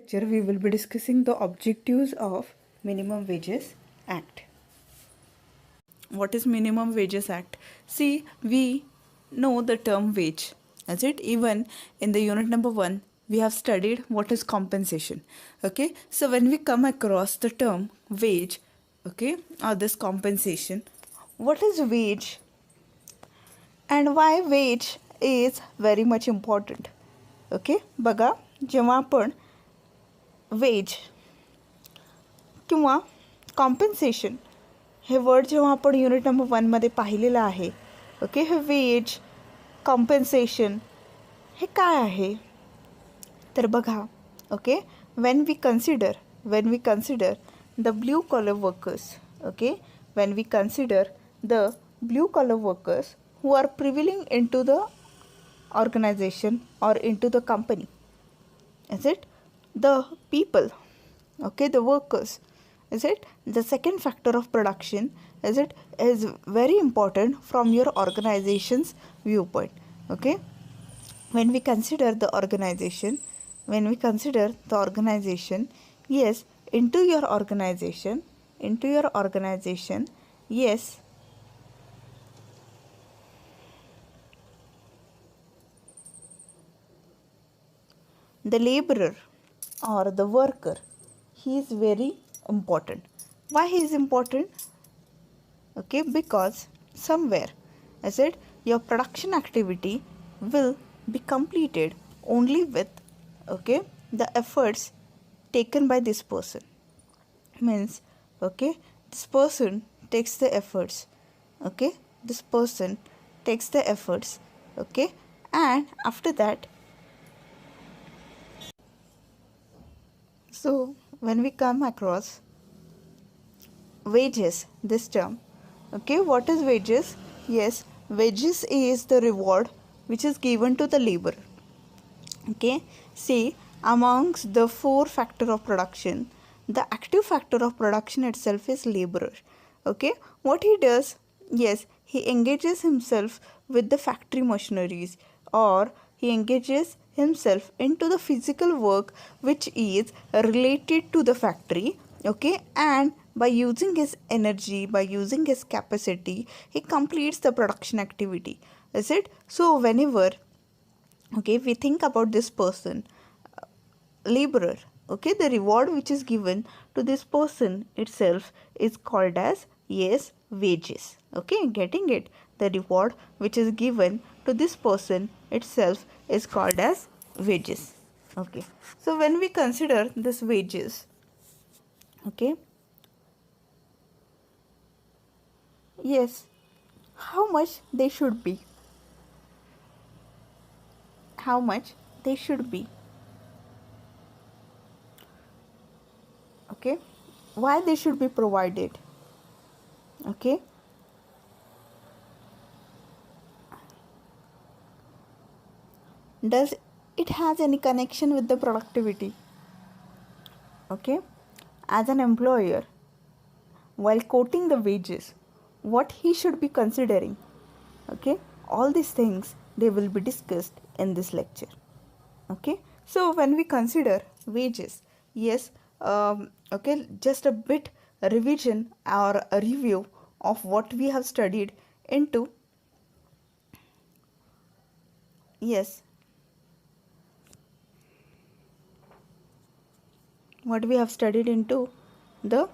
lecture we will be discussing the objectives of Minimum Wages Act. What is Minimum Wages Act? See, we know the term wage, as it even in the unit number 1 we have studied what is compensation. Okay, so when we come across the term wage, okay, or this compensation, what is wage and why wage is very much important? Okay, बघा जेव्हा आपण veg किंवा compensation हे word जेव्हा आपण unit number 1मध्ये पाहिलेलं आहे, okay, हे veg compensation हे काय आहे तर बघा, okay, when we consider the blue collar workers, okay, when we consider the blue collar workers who are prevailing into the organization or into the company, is it the people, okay, the workers, is it the second factor of production, is it is very important from your organization's viewpoint. Okay, when we consider the organization, yes, into your organization, yes, the laborer or the worker, he is very important. Why he is important? Okay, because somewhere, I said, your production activity will be completed only with, okay, the efforts taken by this person. Means, okay, this person takes the efforts, okay, okay, and after that, so when we come across wages, this term, okay, what is wages? Yes, wages is the reward which is given to the laborer. Okay, see, amongst the 4 factor of production, the active factor of production itself is laborer. Okay, what he does? Yes, he engages himself with the factory machineries, or he engages himself into the physical work which is related to the factory. Okay, and by using his energy, by using his capacity, he completes the production activity. Is it? So whenever, okay, we think about this person, laborer, okay, the reward which is given to this person itself is called as, yes, wages. Okay, getting it? The reward which is given to this person itself is called as wages. Okay, so when we consider this wages, okay, yes, how much they should be? Okay, why they should be provided? Okay, does it has any connection with the productivity? Okay, as an employer, while quoting the wages, what he should be considering? Okay, all these things they will be discussed in this lecture. Okay, so when we consider wages, yes, okay, just a bit revision or a review of what we have studied into, yes, what we have studied into the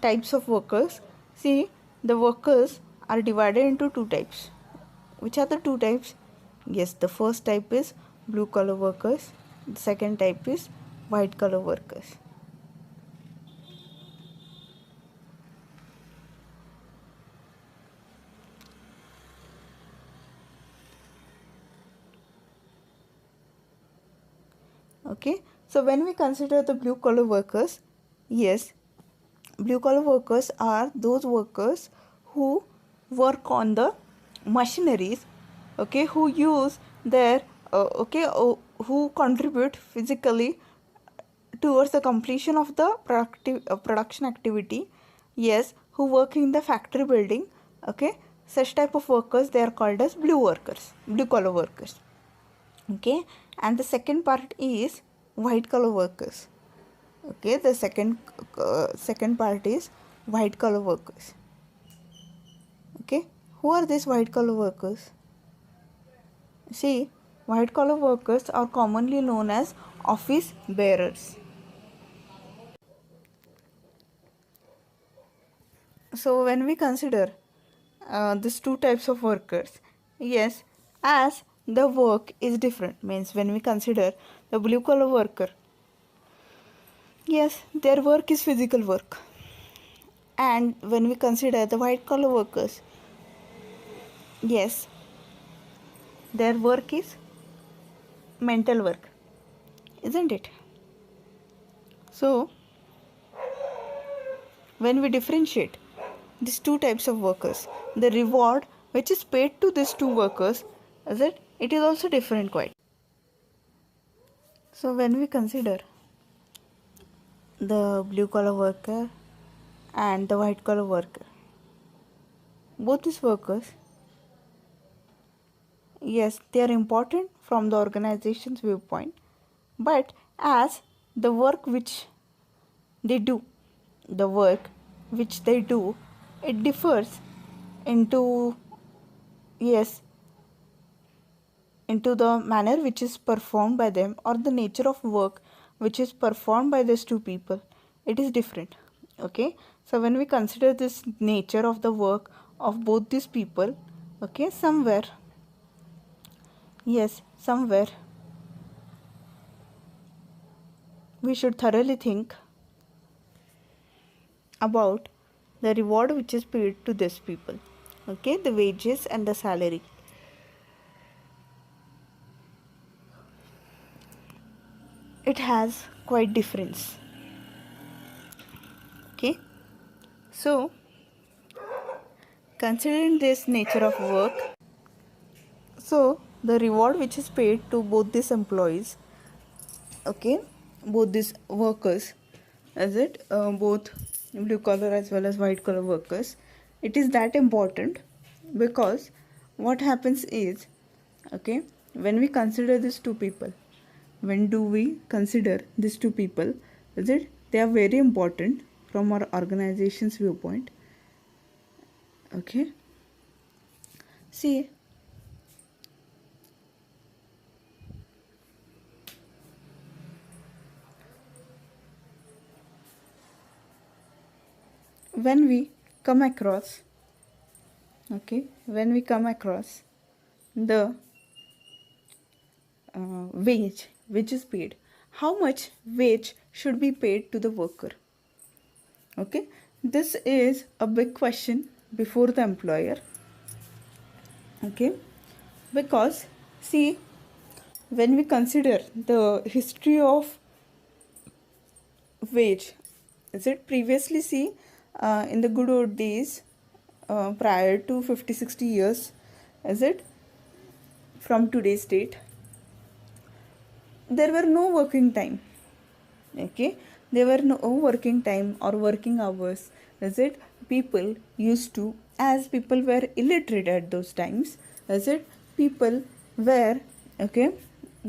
types of workers. See, the workers are divided into 2 types. Which are the 2 types? Yes, the first type is blue collar workers, the second type is white collar workers. Okay, so when we consider the blue collar workers, yes, blue collar workers are those workers who work on the machineries, okay, who use their who contribute physically towards the completion of the production activity, yes, who work in the factory building. Okay, such type of workers, they are called as blue collar workers. Okay, and the second part is white collar workers. Okay, the second part is white collar workers. Okay, who are these white collar workers? See, white collar workers are commonly known as office bearers. So when we consider these two types of workers, yes, as the work is different, means when we consider the blue collar worker, yes, their work is physical work, and when we consider the white collar workers, yes, their work is mental work, isn't it? So when we differentiate these two types of workers, the reward which is paid to these two workers, is it is also different quite. So when we consider the blue collar worker and the white collar worker, both these workers, yes, they are important from the organization's viewpoint, but as the work which they do, the work which they do, it differs into, yes, into the manner which is performed by them, or the nature of work which is performed by these two people, it is different. Okay, so when we consider this nature of the work of both these people, okay, somewhere, yes, somewhere we should thoroughly think about the reward which is paid to these people, okay, the wages and the salary. It has quite difference. Okay, so considering this nature of work, so the reward which is paid to both these employees, okay, both these workers, both blue collar as well as white collar workers, it is that important because what happens is, okay, when we consider these two people, when do we consider these two people, they are very important from our organization's viewpoint. Okay, see, when we come across, okay, when we come across the wage which is paid, how much wage should be paid to the worker? Okay, this is a big question before the employer. Okay, because see, when we consider the history of wage, previously, see, in the good old days, prior to 50-60 years, is it from today's date, there were no working time. Okay, there were no working time or working hours. People used to, as people were illiterate at those times, people were, okay,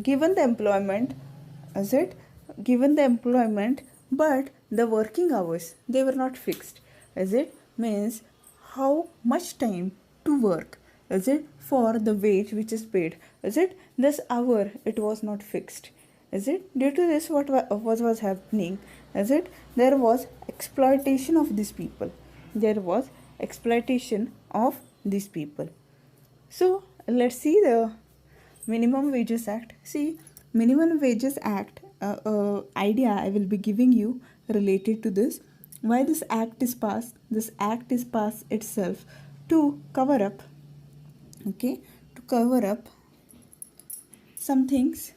given the employment, is it given the employment, but the working hours, they were not fixed. Means how much time to work, for the wage which is paid, this hour, it was not fixed. Due to this, what was happening, there was exploitation of these people, there was exploitation of these people. So let's see the minimum wages act. See, minimum wages act, idea I will be giving you related to this, why this act is passed. This act is passed itself to cover up, okay, to cover up some things,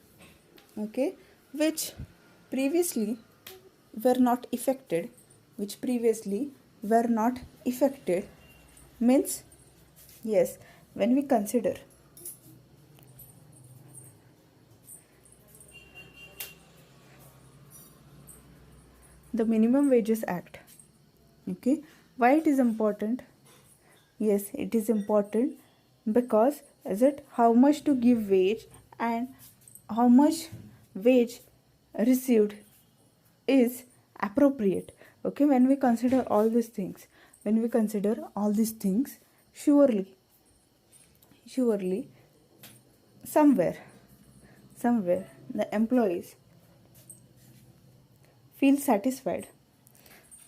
okay, which previously were not affected, means, yes, when we consider the minimum wages act, okay, why it is important? Yes, it is important because, how much to give wage and how much wage received is appropriate. Okay, when we consider all these things, surely somewhere the employees feel satisfied.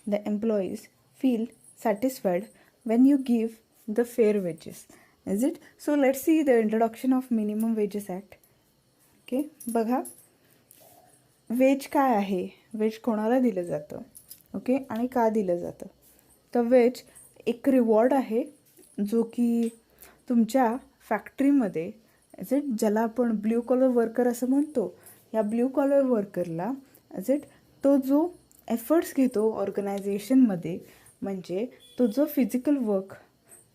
The employees feel satisfied when you give the fair wages, is it? So let's see the introduction of minimum wages act. Okay, बघा veg काय आहे, veg कोणाला दिलं जातं, okay, आणि का दिलं जातं. तर वेज एक रिवॉर्ड आहे जो की तुमच्या फॅक्टरीमध्ये इज इट, ज्याला आपण ब्ल्यू कॉलर वर्कर असं म्हणतो, या ब्ल्यू कॉलर वर्करला इज इट तो जो एफर्ट्स घेतो ऑर्गनायझेशनमध्ये, म्हणजे तो जो फिजिकल वर्क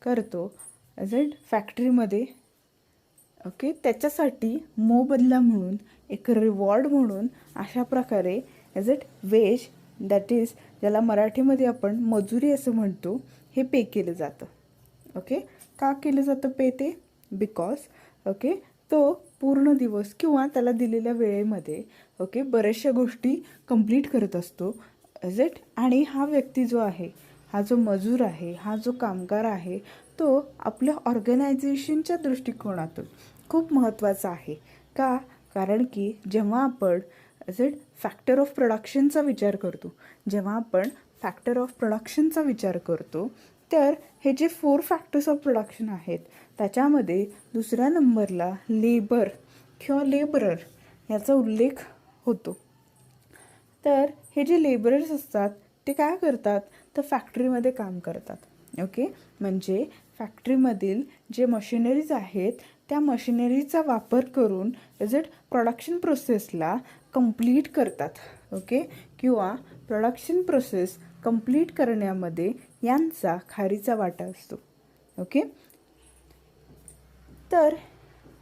करतो इज इट फॅक्टरीमध्ये, ओके, त्याच्यासाठी मोबदला म्हणून एक रिवॉर्ड म्हणून अशा प्रकारे is it wage, that is ज्याला मराठीमध्ये आपण मजुरी असं म्हणतो, हे पे केलं जातं. ओके, का केलं जातं पे ते? बिकॉज ओके तो पूर्ण दिवस किंवा त्याला दिलेल्या वेळेमध्ये ओके बऱ्याचशा गोष्टी कंप्लीट करत असतो इज इट. आणि हा व्यक्ती जो आहे, हा जो मजूर आहे, हा जो कामगार आहे, तो आपल्या ऑर्गनायझेशनच्या दृष्टिकोनातून खूप महत्त्वाचा आहे. का? कारण की जेव्हा आपण इज इट फॅक्टर ऑफ प्रोडक्शनचा विचार करतो, तर हे जे 4 फॅक्टर्स ऑफ प्रोडक्शन आहेत त्याच्यामध्ये दुसऱ्या नंबरला लेबर किंवा लेबरर याचा उल्लेख होतो. तर हे जे लेबरर्स असतात ते काय करतात, तर फॅक्टरीमध्ये काम करतात. ओके, म्हणजे फॅक्टरीमधील जे मशिनरीज आहेत त्या मशिनरीचा वापर करून इज इट प्रोडक्शन प्रोसेसला कंप्लीट करतात. ओके, किंवा प्रोडक्शन प्रोसेस कंप्लीट करण्यामध्ये यांचा खारीचा वाटा असतो. ओके, तर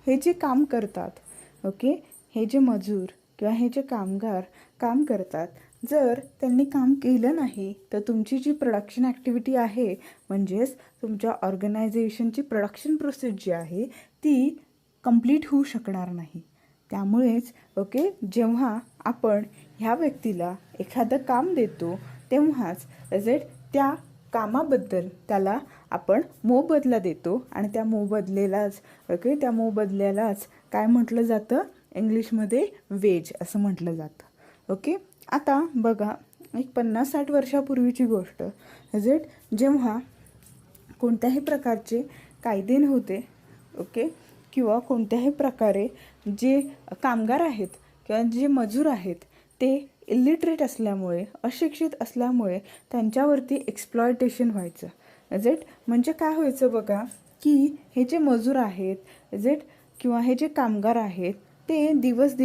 हे जे काम करतात, ओके, हे जे मजूर किंवा हे जे कामगार काम करतात, जर त्यांनी काम केलं नाही तर तुमची जी प्रोडक्शन ॲक्टिव्हिटी आहे, म्हणजेच तुमच्या ऑर्गनायझेशनची प्रोडक्शन प्रोसेस जी आहे ती कंप्लीट होऊ शकणार नाही. त्यामुळेच ओके जेव्हा आपण ह्या व्यक्तीला एखादं काम देतो तेव्हाच इज इट त्या कामाबद्दल त्याला आपण मोबदला देतो, आणि त्या मोबदल्यालाच काय म्हटलं जातं, इंग्लिशमध्ये वेज असं म्हटलं जातं. ओके, आता बघा एक 50-60 वर्षापूर्वीची गोष्ट इज इट, जेव्हा कोणत्याही प्रकारचे कायदे नव्हते, ओके, किंवा कोणत्याही प्रकारे जे कामगार आहेत किंवा जे मजूर आहेत ते इलिटरेट असल्यामुळे, अशिक्षित असल्यामुळे त्यांच्यावरती एक्सप्लॉयटेशन व्हायचं इज इट. म्हणजे काय व्हायचं बघा, की हे जे मजूर आहेत इज इट किंवा हे जे कामगार आहेत ते दिवस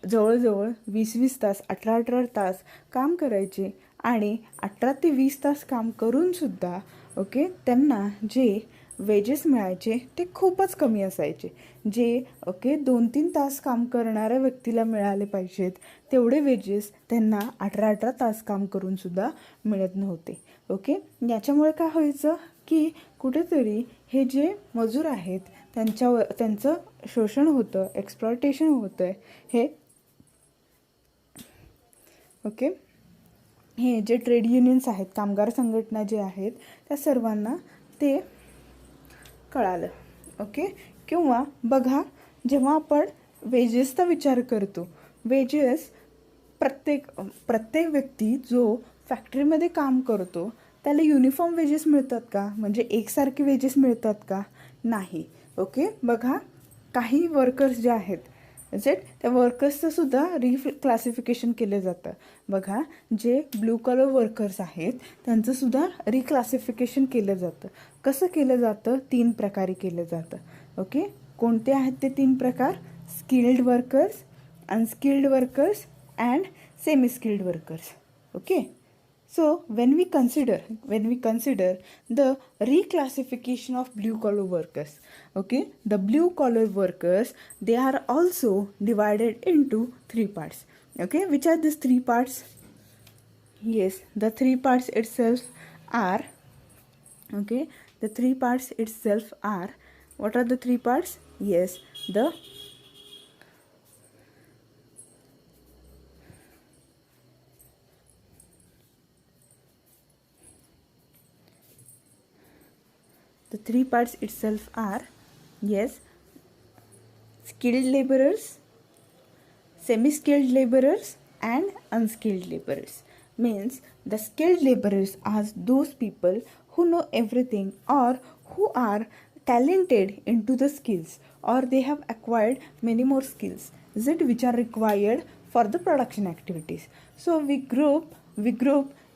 जवळजवळ 20-20 तास, 18-18 तास काम करायचे, आणि 18 ते 20 तास काम करूनसुद्धा ओके त्यांना जे वेजेस मिळायचे ते खूपच कमी असायचे. जे ओके 2-3 तास काम करणाऱ्या व्यक्तीला मिळाले पाहिजेत तेवढे वेजेस त्यांना 18-18 तास काम करूनसुद्धा मिळत नव्हते. ओके, याच्यामुळे काय व्हायचं की कुठेतरी हे जे मजूर आहेत त्यांचं शोषण होतं, एक्सप्लॉयटेशन होतं. हे ओके, हे जे ट्रेड युनियन्स आहेत, कामगार संघटना जे आहेत, त्या सर्वांना ते कळालं. ओके, किंवा बघा जेव्हा आपण वेजेसचा विचार करतो, वेजेस प्रत्येक व्यक्ती जो फॅक्टरीमध्ये काम करतो त्याला युनिफॉर्म वेजेस मिळतात का, म्हणजे एकसारखे वेजेस मिळतात का, नाही. ओके, बघा काही वर्कर्स जे आहेत इज इट त्या वर्कर्सचं सुद्धा रिक्लासिफिकेशन केलं जातं. बघा जे ब्ल्यू कलर वर्कर्स आहेत त्यांचंसुद्धा रिक्लासिफिकेशन केलं जातं. कसं केलं जातं, 3 प्रकारे केलं जातं. ओके, कोणते आहेत ते 3 प्रकार? Skilled workers, unskilled workers and semi skilled workers. Okay, so when we consider the reclassification of blue collar workers, okay, the blue collar workers, they are also divided into 3 parts. Okay, which are these 3 parts? Yes, the 3 parts itself are okay, the 3 parts itself are, what are the 3 parts? Yes, three parts itself are, yes, skilled laborers, semi-skilled laborers and unskilled laborers. Means the skilled laborers are those people who know everything or who are talented into the skills, or they have acquired many more skills, is it, which are required for the production activities. So we group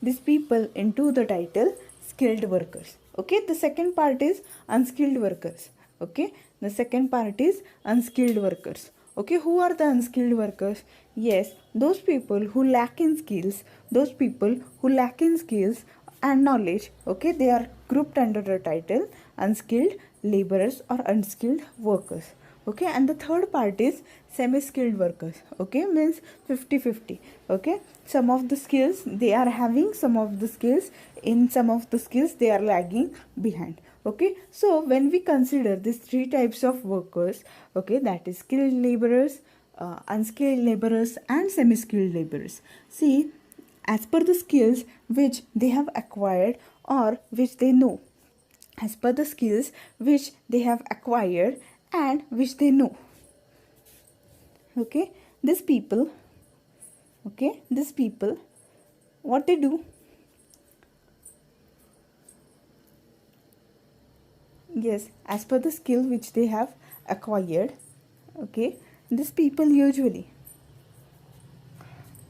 these people into the title skilled workers. Okay, the second part is unskilled workers. Okay, the second part is unskilled workers. Okay, who are the unskilled workers? Yes, those people who lack in skills, and knowledge. Okay, they are grouped under the title unskilled laborers or unskilled workers. Okay, and the third part is semi-skilled workers. Okay, means 50-50. Okay, some of the skills they are having, some of the skills they are lagging behind. Okay, so when we consider these three types of workers, okay, that is skilled laborers, unskilled laborers and semi-skilled laborers. See, as per the skills which they have acquired or which they know, as per the skills which they have acquired and which they know. Okay, these people, what they do? Yes, as per the skill which they have acquired, okay, these people usually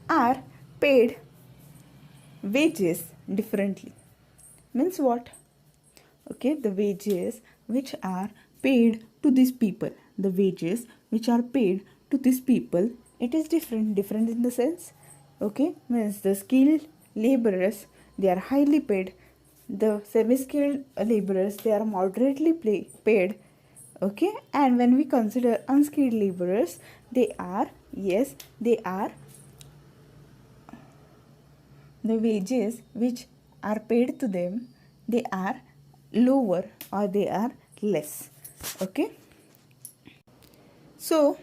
are paid wages differently. Means what? Okay, the wages which are paid to these people, it is different in the sense, okay, means the skilled laborers, they are highly paid, the semi-skilled laborers, they are moderately paid. Okay, and when we consider unskilled laborers, they are the wages which are paid to them, they are lower or they are less. Okay, so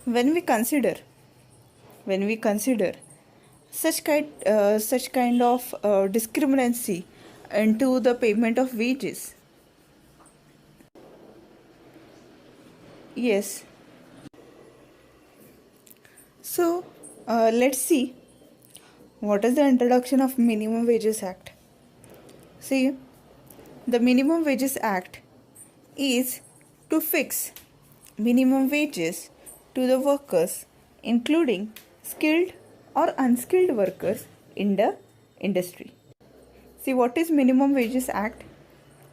when we consider such kind of discriminancy into the payment of wages, yes, so let's see what is the introduction of Minimum Wages Act. See, the Minimum Wages Act is to fix minimum wages to the workers, including skilled or unskilled workers in the industry. See, what is Minimum Wages Act?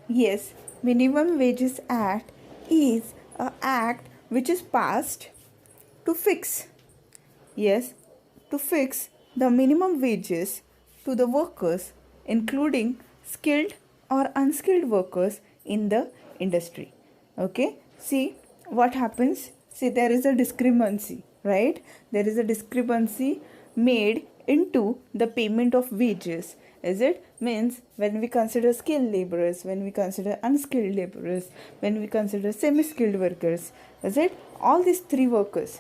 Yes, Minimum Wages Act is an act which is passed to fix, the minimum wages to the workers, including skilled or unskilled workers in the industry. Okay, see what happens. See, there is a discrepancy, right? There is a discrepancy made into the payment of wages. Is it? Means when we consider skilled laborers, when we consider unskilled laborers, when we consider semi-skilled workers, is it? All these three workers,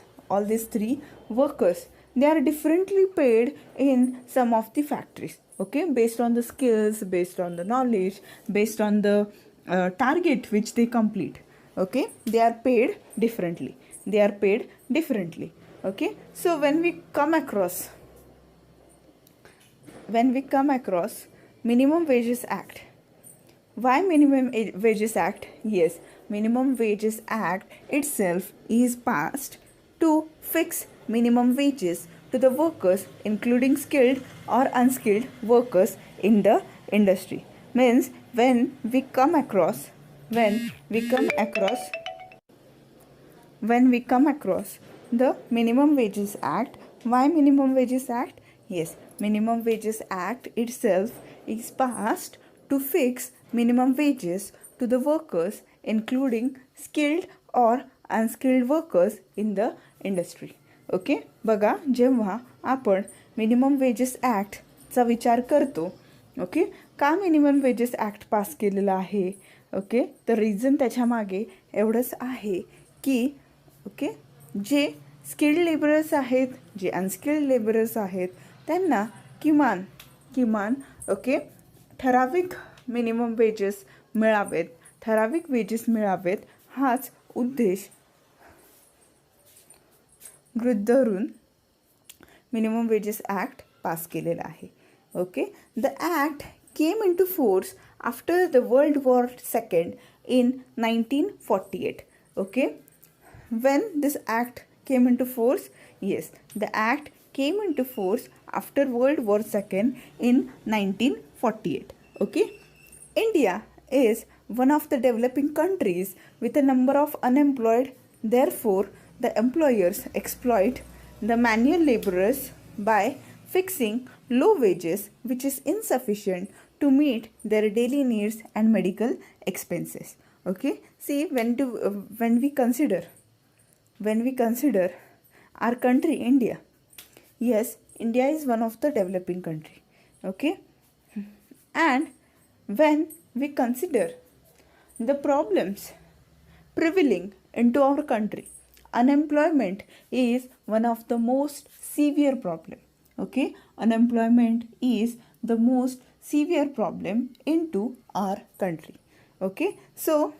they are differently paid in some of the factories. Okay, based on the skills, based on the knowledge, based on the target which they complete. Okay, they are paid differently. Okay, so when we come across Minimum Wages Act, why Minimum Wages Act? Yes, Minimum Wages Act itself is passed to fix minimum wages to the workers, including skilled or unskilled workers in the industry. Means when we come across the Minimum Wages Act, why Minimum Wages Act? Yes, Minimum Wages Act itself is passed to fix minimum wages to the workers, including skilled or unskilled workers in the industry. Okay, बघा, जेव्हा आपण minimum wages ॲक्टचा विचार करतो, okay, का minimum wages act pass केलेला आहे? Okay, तर reason त्याच्यामागे एवढंच आहे की ओके, जे स्किल्ड लेबरर्स आहेत, जे अनस्किल्ड लेबरर्स आहेत, त्यांना किमान ओके ठराविक मिनिमम वेजेस मिळावेत, ठराविक वेजेस मिळावेत हाच उद्देश गृहीत धरून मिनिमम वेजेस ॲक्ट पास केलेला आहे. Okay, the act came into force after the world war second in 1948. Okay, when this act came into force? Yes, the act came into force after World War II in 1948. Okay, India is one of the developing countries with a number of unemployed. Therefore, the employers exploit the manual laborers by fixing low wages, which is insufficient to meet their daily needs and medical expenses. Okay, see, when we consider our country India, yes, India is one of the developing country. Okay, and when we consider the problems prevailing into our country, unemployment is one of the most severe problem. Okay, unemployment is the most severe problem into our country. Okay, so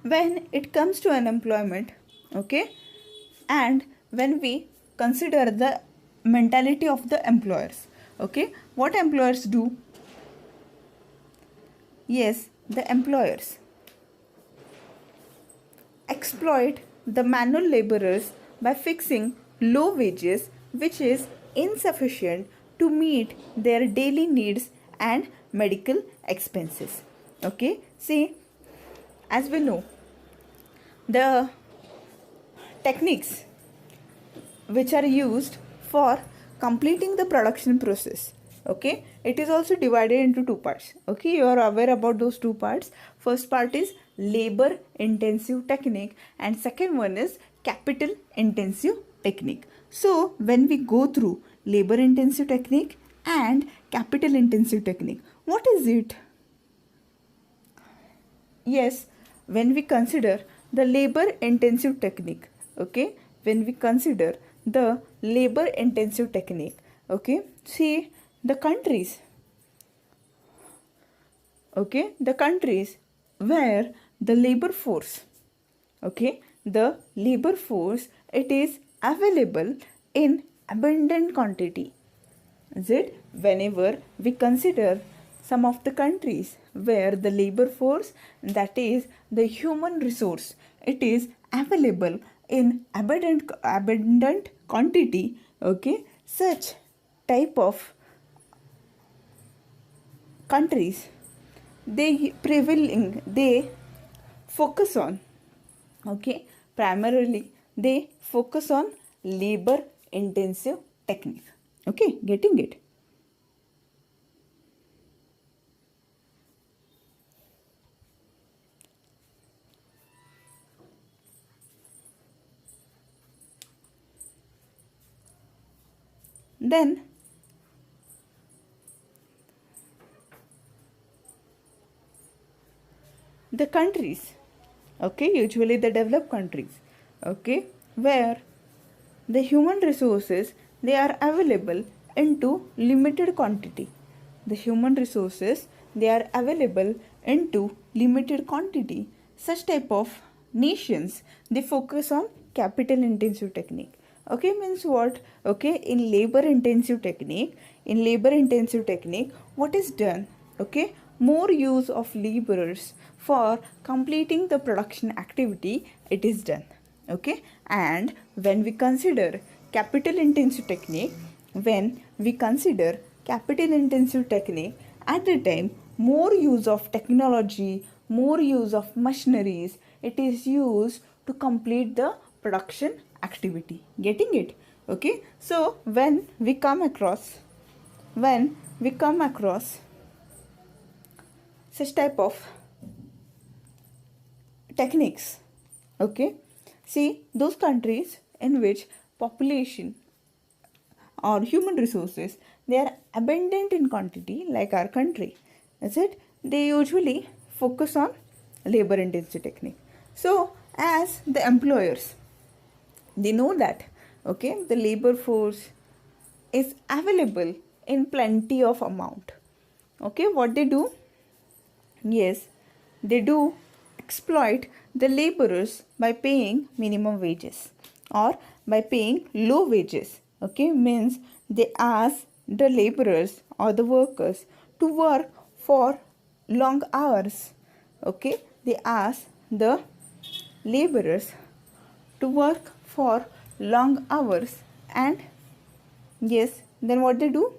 when it comes to unemployment, okay, and when we consider the mentality of the employers, okay, what employers do? Yes, the employers exploit the manual laborers by fixing low wages, which is insufficient to meet their daily needs and medical expenses. Okay, see, as we know, the techniques which are used for completing the production process, okay, it is also divided into two parts. Okay, you are aware about those two parts. First part is labor intensive technique and second one is capital intensive technique. So when we go through labor intensive technique and capital intensive technique, what is it? Yes, when we consider the labor intensive technique, okay, when we consider the labor intensive technique, okay, see, the countries, okay, the countries where the labor force, okay, the labor force, it is available in abundant quantity. Is it? Whenever we consider some of the countries where the labor force, that is the human resource, it is available in abundant quantity, okay, such type of countries, they focus on, okay, primarily they focus on labor intensive technique. Okay, getting it? Then the countries, okay, usually the developed countries, okay, where the human resources, they are available into limited quantity. The human resources, they are available into limited quantity. Such type of nations, they focus on capital intensive technique. Okay, means what? Okay, in labor intensive technique, what is done? Okay, more use of laborers for completing the production activity, it is done. Okay, and when we consider capital intensive technique, at the time, more use of technology, more use of machineries, it is used to complete the production activity. Getting it? Okay, so when we come across such type of techniques, okay, see, those countries in which population or human resources, they are abundant in quantity, like our country, is it? They usually focus on labor intensive technique. So as the employers, they know that Okay, the labor force is available in plenty of amount. Okay, what they do? Yes, they do exploit the laborers by paying minimum wages or by paying low wages. Okay, means they ask the laborers or the workers to work for long hours. Okay, they ask the laborers to work for long hours, and yes, then what they do?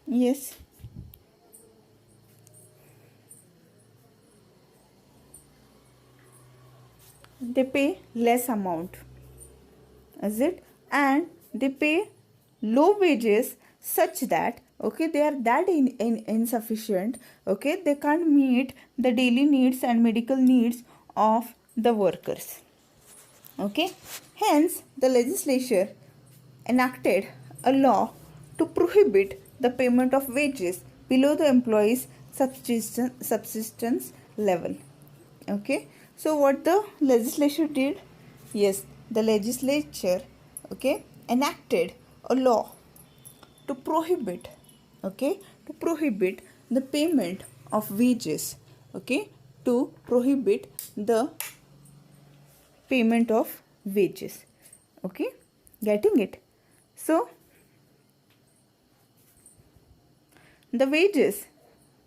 Yes, they pay less amount, is it, and they pay low wages such that, okay, they are that insufficient, okay, they can't meet the daily needs and medical needs of the workers. Okay, hence the legislature enacted a law to prohibit the payment of wages below the employee's subsistence level. Okay, so what the legislature did? Yes, the legislature, okay, enacted a law to prohibit, okay, to prohibit the payment of wages, okay, to prohibit the payment of wages. Okay, getting it? So the wages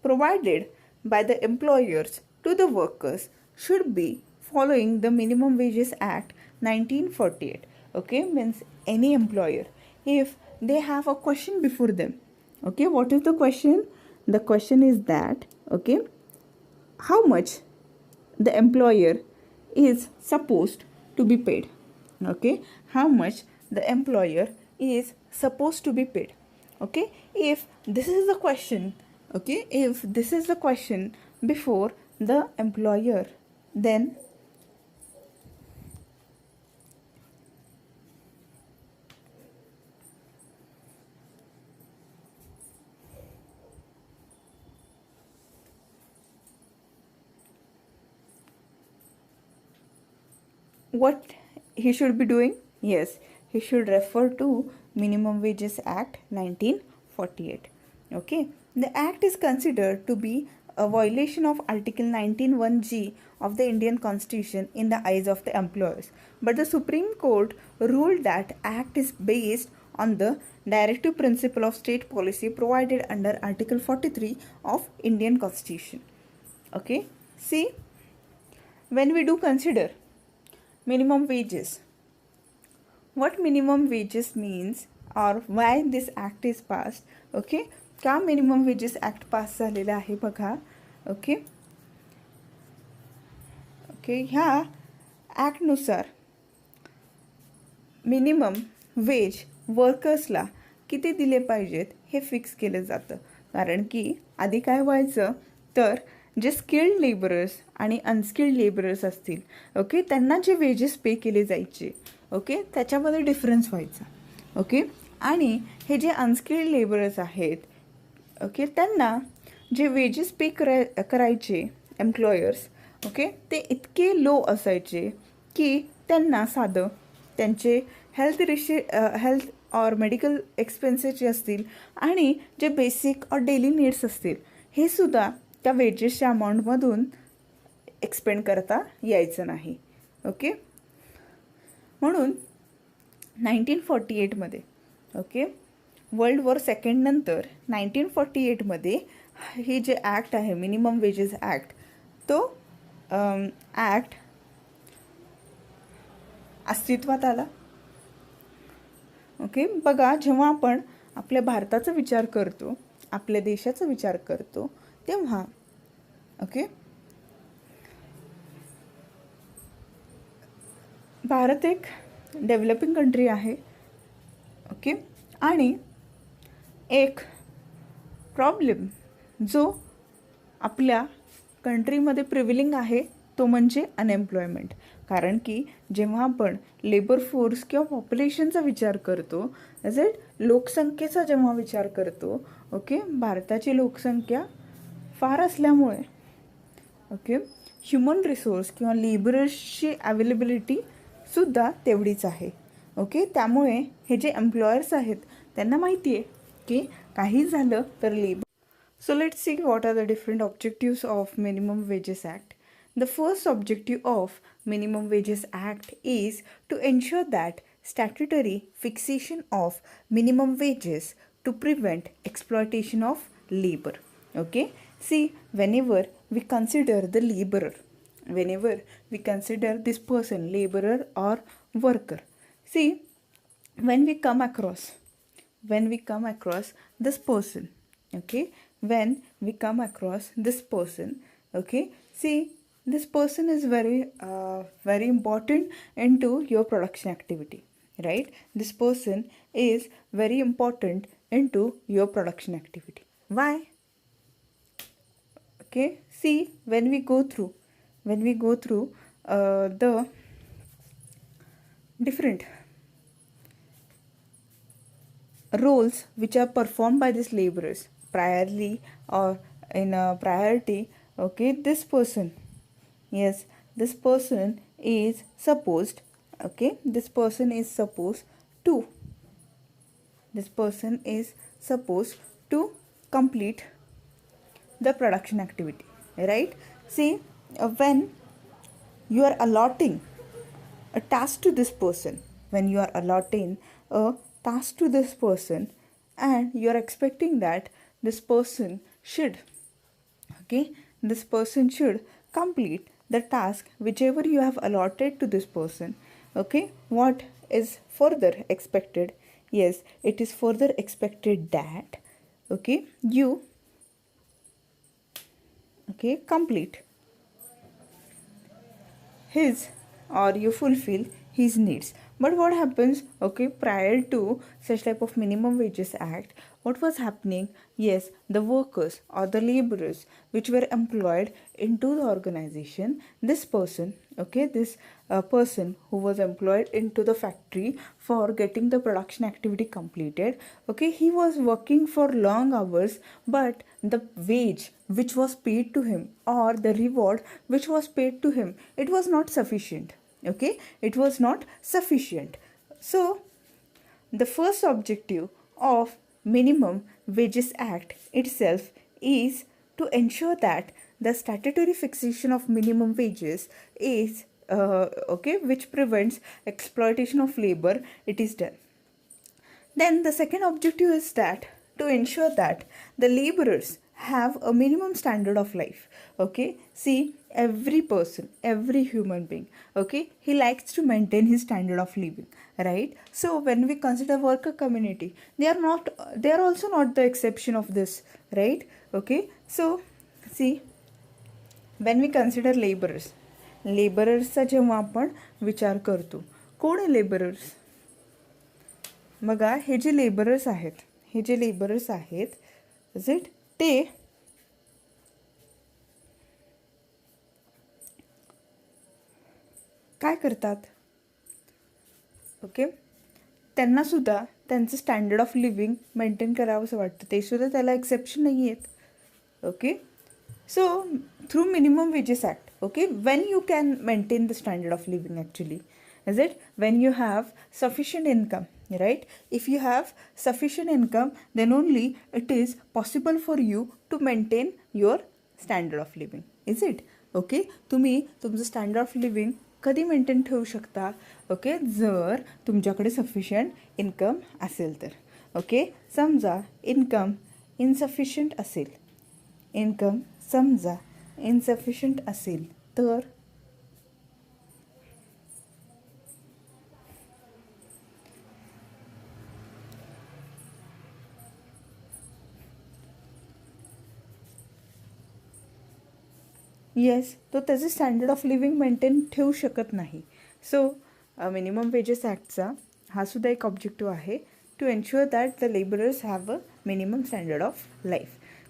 provided by the employers to the workers should be following the Minimum Wages Act 1948. Okay, means any employer, if they have a question before them, okay, what is the question? The question is that, okay, how much the employer is supposed to be paid. Okay, how much the employer is supposed to be paid. Okay, if this is the question, okay, if this is the question before the employer, then what he should be doing? Yes, he should refer to Minimum Wages Act 1948. Okay, the act is considered to be a violation of Article 19(1)(g) of the Indian Constitution in the eyes of the employers, but the Supreme Court ruled that act is based on the directive principle of state policy provided under Article 43 of Indian Constitution. Okay, see, when we do consider minimum wages, what minimum wages means or why this act is passed. Okay, का minimum wages act पास झालेला आहे बघा. Okay okay ह्या ॲक्टनुसार minimum wage वर्कर्सला किती दिले पाहिजेत हे fix केलं जातं. कारण की आधी काय व्हायचं तर जे स्किल्ड लेबरर्स आणि अनस्किल्ड लेबरर्स असतील, ओके, त्यांना जे वेजेस पे केले जायचे, ओके, त्याच्यामध्ये डिफरन्स व्हायचा. ओके, आणि हे जे अनस्किल्ड लेबरर्स आहेत, ओके, त्यांना जे वेजेस पे करायचे एम्प्लॉयर्स, ओके, ते इतके लो असायचे की त्यांना साधं त्यांचे हेल्थ और मेडिकल एक्सपेन्सेस जे असतील आणि जे बेसिक और डेली नीड्स असतील हे सुद्धा त्या वेजेसच्या अमाऊंटमधून एक्सपेंड करता यायचं नाही. ओके, म्हणून 1948मध्ये, ओके, वर्ल्ड वॉर सेकंड नंतर 1948मध्ये हे जे ॲक्ट आहे मिनिमम वेजेस ॲक्ट, तो ॲक्ट अस्तित्वात आला. ओके, बघा, जेव्हा आपण आपल्या भारताचा विचार करतो, आपल्या देशाचा विचार करतो, तेव्हा ओके भारत एक डेव्हलपिंग कंट्री आहे. ओके, आणि एक प्रॉब्लेम जो आपल्या कंट्रीमध्ये प्रिव्हिलिंग आहे तो म्हणजे अनएम्प्लॉयमेंट. कारण की जेव्हा आपण लेबर फोर्स किंवा पॉप्युलेशनचा विचार करतो, लोकसंख्येचा जेव्हा विचार करतो, ओके, भारताची लोकसंख्या फार असल्यामुळे ओके ह्युमन रिसोर्स किंवा लेबरर्सची अवेलेबिलिटीसुद्धा तेवढीच आहे. ओके त्यामुळे हे जे एम्प्लॉयर्स आहेत त्यांना माहिती आहे की काही झालं तर labour. So let's see what are the different objectives of Minimum Wages Act. The first objective of Minimum Wages Act is to ensure that statutory fixation of minimum wages to prevent exploitation of labor. Okay, see, whenever we consider the laborer, whenever we consider this person laborer or worker, see, when we come across this person, okay, when we come across this person, okay, see, this person is very important into your production activity, right? This person is very important into your production activity. Why? Okay, see, when we go through the different roles which are performed by these laborers priorly or in a priority, okay, this person, yes, this person is supposed, okay, this person is supposed to complete the production activity, right? See, when you are allotting a task to this person, when you are allotting a task to this person and you are expecting that this person should, okay, this person should complete the task whichever you have allotted to this person, okay, what is further expected? Yes, it is further expected that, okay, you, okay, complete his or you fulfill his needs. But what happens, okay, prior to such type of Minimum Wages Act, what was happening? Yes, the workers or the laborers which were employed into the organization, this person, okay, this person who was employed into the factory for getting the production activity completed, okay, he was working for long hours, but the wage which was paid to him or the reward which was paid to him, it was not sufficient, okay, it was not sufficient. So the first objective of Minimum Wages Act itself is to ensure that the statutory fixation of minimum wages is okay, which prevents exploitation of labor, it is done. Then the second objective is that to ensure that the laborers have a minimum standard of life. Okay, see, every person, every human being, okay, he likes to maintain his standard of living, right? So when we consider worker community, they are also not the exception of this, right? Okay, so see, when we consider laborers जेव्हा आपण विचार करतो, कोण आहे laborers? बघा, हे जे labourers आहेत is it, ते काय करतात? ओके, त्यांना सुद्धा त्यांचं स्टँडर्ड ऑफ लिव्हिंग मेंटेन करावं असं वाटतं, ते सुद्धा त्याला एक्सेप्शन नाही आहेत. Okay, so through minimum wages act, okay, when you can maintain the standard of living actually, is it when you have sufficient income, right? If you have sufficient income, then only it is possible for you to maintain your standard of living, is it? Okay, तुम्ही तुमचं standard of living कधी maintain ठेवू शकता? Okay, जर तुमच्याकडे sufficient income असेल तर. Okay, समजा इन्कम इनसफिशियंट असेल, इन्कम समजा इनसफिशियंट असेल तर येस, तो त्याचे स्टँडर्ड ऑफ लिव्हिंग मेंटेन ठेवू शकत नाही. सो मिनिमम वेजेस ॲक्टचा हा सुद्धा एक ऑब्जेक्टिव्ह आहे, to ensure that the labourers have a minimum standard of life.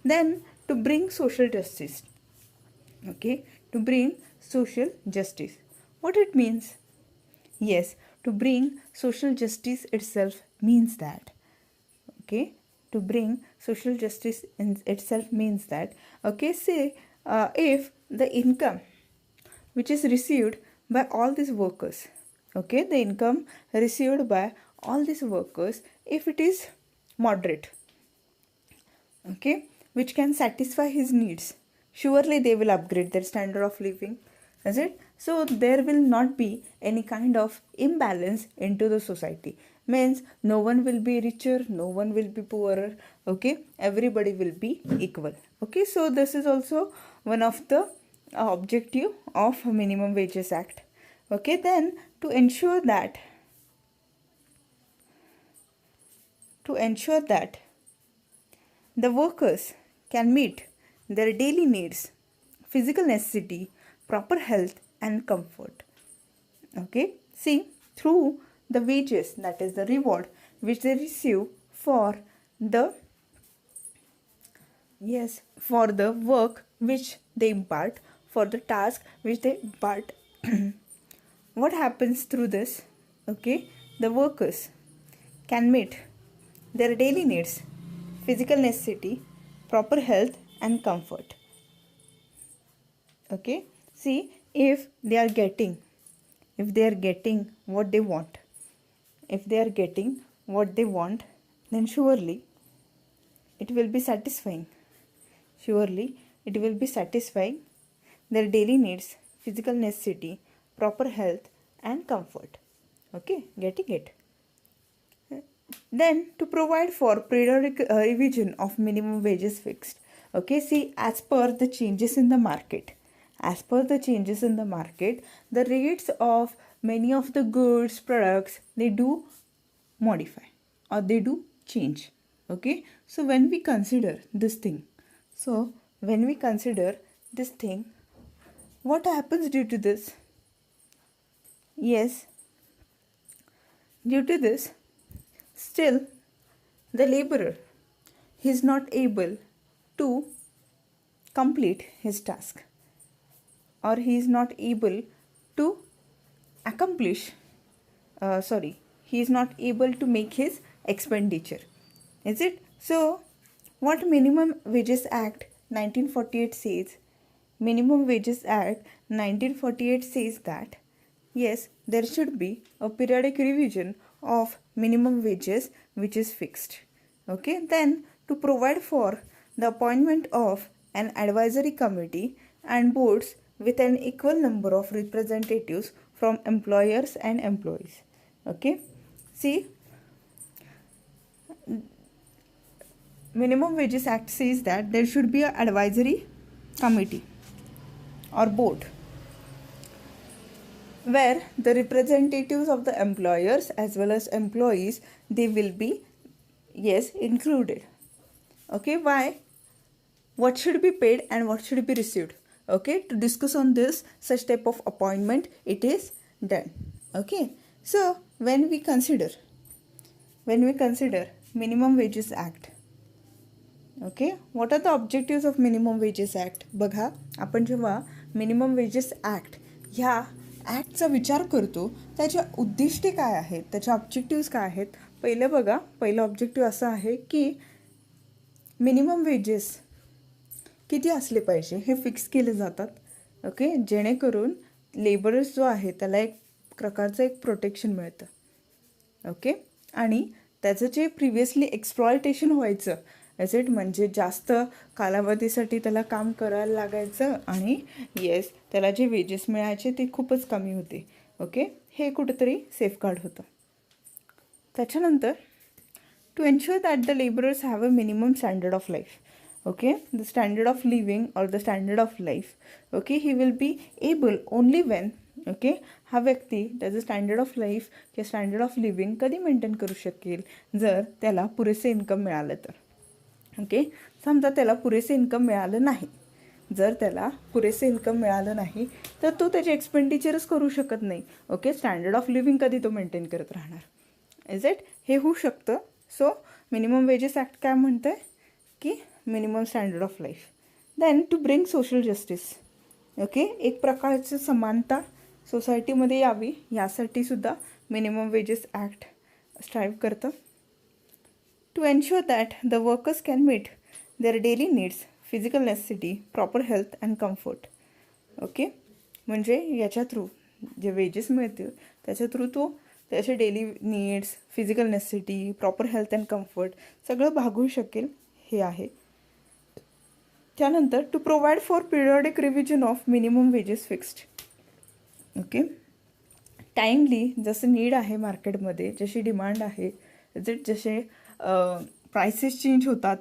Then to bring social justice. Okay, to bring social justice. What it means? Yes, to bring social justice itself means that, okay, to bring social justice in itself means that, okay, say if the income which is received by all these workers, okay, the income received by all these workers, if it is moderate, okay, which can satisfy his needs, surely they will upgrade their standard of living, is it? So there will not be any kind of imbalance into the society, means no one will be richer, no one will be poorer, okay, everybody will be equal. Okay, so this is also one of the objective of minimum wages act. Okay, then to ensure that the workers can meet their daily needs, physical necessity, proper health and comfort. Okay, see, through the wages, that is the reward which they receive for the for the work which they impart, for the task which they impart. What happens through this? Okay, the workers can meet their daily needs, physical necessity, proper health and comfort. Okay, see, if they are getting what they want, then surely it will be satisfying. Their daily needs, physical necessity, proper health and comfort. Okay, getting it? Then to provide for periodic revision of minimum wages fixed. Okay, see, as per the changes in the market, the rates of many of the goods, products, they do modify or they do change. Okay, so when we consider this thing, what happens due to this? Yes, due to this, still the laborer is not able to complete his task, or he is not able to accomplish he is not able to make his expenditure, is it? So what Minimum Wages Act 1948 says? Minimum Wages Act 1948 says that yes, there should be a periodic revision of minimum wages which is fixed. Okay, then to provide for the appointment of an advisory committee and boards with an equal number of representatives from employers and employees. Okay, see, Minimum Wages Act says that there should be an advisory committee or board where the representatives of the employers as well as employees, they will be included. Okay, why? What should be paid and what should be received? Okay, to discuss on this such type of appointment, it is done. Okay, so when we consider Minimum Wages Act, okay, what are the objectives of Minimum Wages Act? बघा, आपण जेव्हा Minimum Wages Act ह्या ॲक्टचा विचार करतो, त्याचे उद्दिष्टे काय आहेत, त्याचे ऑब्जेक्टिव्स काय आहेत? पहिलं बघा, पहिलं ऑब्जेक्टिव्ह असं आहे की मिनिमम वेजेस किती असले पाहिजे हे फिक्स केले जातात. ओके, जेणेकरून लेबरर्स जो आहे त्याला एक प्रकारचं एक प्रोटेक्शन मिळतं. ओके, आणि त्याचं जे प्रिव्हियसली एक्सप्लॉयटेशन व्हायचं ॲसेट, म्हणजे जास्त कालावधीसाठी त्याला काम करायला लागायचं आणि त्याला जे वेजेस मिळायचे ते खूपच कमी होते. ओके, हे कुठेतरी सेफगार्ड होतं. त्याच्यानंतर to ensure that the labourers have a minimum standard of life. Okay, the standard of living और the standard of life. Okay, he will be able only when, okay, हा व्यक्ती त्याचं स्टँडर्ड ऑफ लाईफ किंवा standard of living कधी maintain करू शकेल? जर त्याला पुरेसे इन्कम मिळालं तर. ओके, समजा त्याला पुरेसे इन्कम मिळालं नाही, तर तो त्याचे एक्सपेंडिचरच करू शकत नाही. ओके, स्टँडर्ड ऑफ लिव्हिंग कधी तो मेंटेन करत राहणार? Is it? हे होऊ शकतं. सो मिनिमम वेजेस ॲक्ट काय म्हणतं आहे की minimum standard of life. Then to bring social justice. Okay, एक प्रकारची समानता सोसायटीमध्ये यावी यासाठी सुद्धा मिनिमम वेजेस ॲक्ट स्ट्राईव्ह करतं. To ensure that the workers can meet their daily needs, physical necessity, proper health and comfort. Okay, म्हणजे याच्या थ्रू जे वेजेस मिळतील त्याच्या थ्रू तो त्याचे daily needs, physical necessity, proper health and comfort सगळं भागवू शकेल, हे आहे. त्यानंतर to provide for periodic revision of minimum wages fixed. Okay, timely जसं नीड आहे मार्केटमध्ये, जशी डिमांड आहे, जसे प्राइसेस चेंज होतात,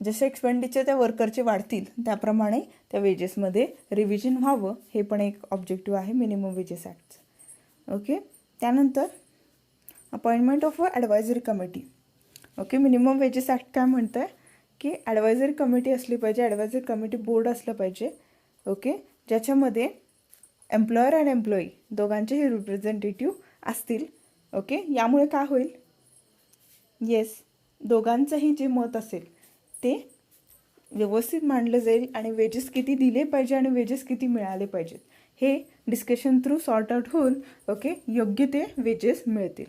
जसे एक्सपेंडिचर त्या वर्करचे वाढतील त्याप्रमाणे त्या वेजेसमध्ये रिव्हिजन व्हावं, हे पण एक ऑब्जेक्टिव्ह आहे मिनिमम वेजेस ॲक्टचं. ओके, त्यानंतर appointment of a advisory committee. Okay, minimum wages act काय म्हणतं आहे की ॲडवायझरी कमिटी असली पाहिजे, ॲडवायझरी कमिटी बोर्ड असलं पाहिजे. ओके, ज्याच्यामध्ये एम्प्लॉयर अँड एम्प्लॉई दोघांचेही रिप्रेझेंटेटिव्ह असतील. ओके, यामुळे काय होईल, येस, दोघांचंही जे मत असेल ते व्यवस्थित मांडलं जाईल आणि वेजेस किती दिले पाहिजे आणि वेजेस किती मिळाले पाहिजेत हे डिस्कशन थ्रू सॉर्ट आउट होऊन ओके योग्य ते वेजेस मिळतील.